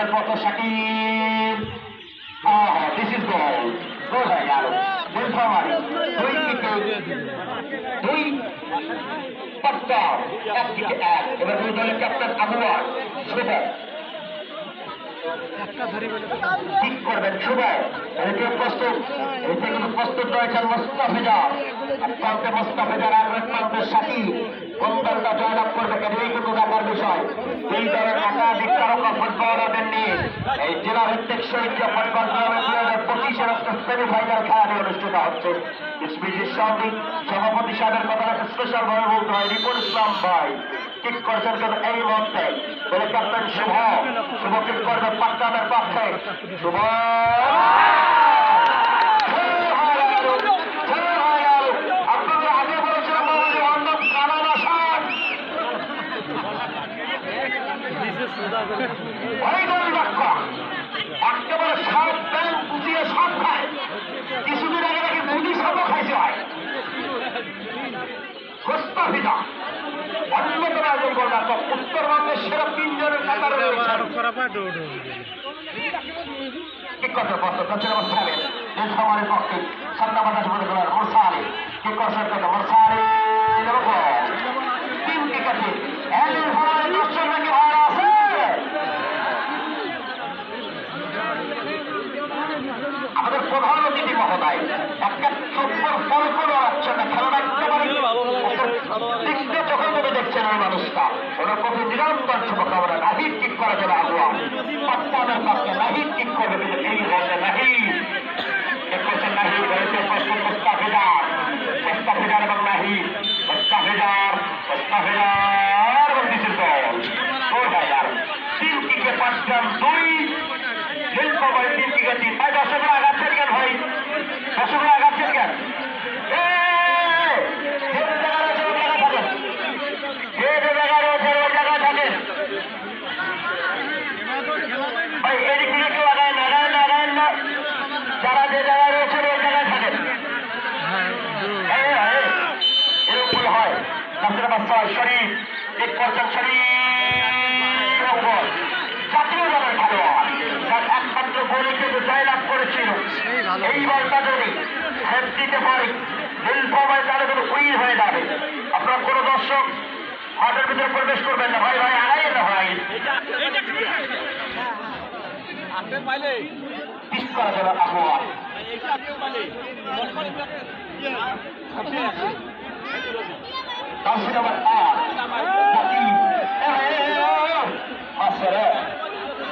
গোলের পথে Shakib this is গোল গোল হয়ে গেল নীলফামারী 2 উইকেটে 2 পাত্তার 1 দিকে 1 এবার দুই দলের ক্যাপ্টেন আবুয়ার শুভ ঠিক করবেন শুভ এদিকে প্রস্তুত এদিকে কিন্তু প্রস্তুত রয়েছেন মোস্তাফিজার এক প্রান্তে মোস্তাফিজার আর এক প্রান্তে শাকিব কোন দলটা জয়লাভ করবে এটাই কিন্তু দেখার বিষয় দুই দলের একাধিক তারকা ফুটবলারদের নিয়ে এই জেলা ভিত্তিক শহীদ ফুটবল টুর্নামেন্ট 2025 সেমিফাইনাল খেলাটি অনুষ্ঠিত হচ্ছে এসপিজির সঙ্গে সভাপতি সাহেবের কথা স্পেশাল ভাবে বলতে হয় রিপন ইসলাম ভাই কিক করেছেন কিন্তু এই মুহূর্তে বলে ক্যাপ্টেন শুভ শুভ কিক করবে পাটনামের পক্ষে শুভ আপনাদের আগে বলেছিলাম একেবারে সব ব্যাংক বুঝিয়ে সব খায় কিছুদিন আগে নাকি মুদি সবও খাইছে হয় মোস্তাফিজা অন্যতম একজন গোলরক্ষক উত্তরবঙ্গের সেরা 3 জনের কাতারে ঠিক করতে প্রস্তুত হচ্ছেন মোস্তাফিজ নীলফামারীর পক্ষে 57 মিনিট গোলার মোরসালি ঠিক করছেন কিন্তু মোরসালি 3 উইকেটে নীলফামারীর দর্শক নাকি ভাড়া আছে আমাদের প্রধান অতিথি মহোদয় একটা চোখের ফল করে আসছে না খেলা একেবারে চোখে করে দেখছেন ওই মানুষটা ওরা কবি নিরন্তর শুভকামনা নাহিদ কিক করা যাবে আগুয়া পাটনামের পক্ষে নাহিদ কিক করবে কিন্তু এই বলছে নাহিদ করছেন নাহিদ হয়েছে প্রস্তুত মোস্তাফিজার এবং নাহিদ মোস্তাফিজার এবং দিশের দল 3 কিকে 5 রান 2 নীলফামারী 3 উইকেটে 3 ভাই দর্শকরা আগাচ্ছেন কেন ভাই দর্শকরা আগাচ্ছেন কেন ভাই এদিক থেকে কেউ আগায় না যারা যে জায়গায় রয়েছেন ওই জায়গায় থাকেন এরকম হয় নামতে নাম্বার 6 শরীফ এক করছেন শরীফ জাতীয় দলের খেলোয়াড় যার একমাত্র গোলে কিন্তু জয়লাভ করেছিল এই বলটা যদি হেড দিতে পারে নীলফামারী তাহলে কিন্তু উইন হয়ে যাবে আপনারা কোনো দর্শক মাঠের ভিতরে প্রবেশ করবেন না ভাই আগাই না ভাই পিস করা যাবে আবহাওয়া নম্বর 8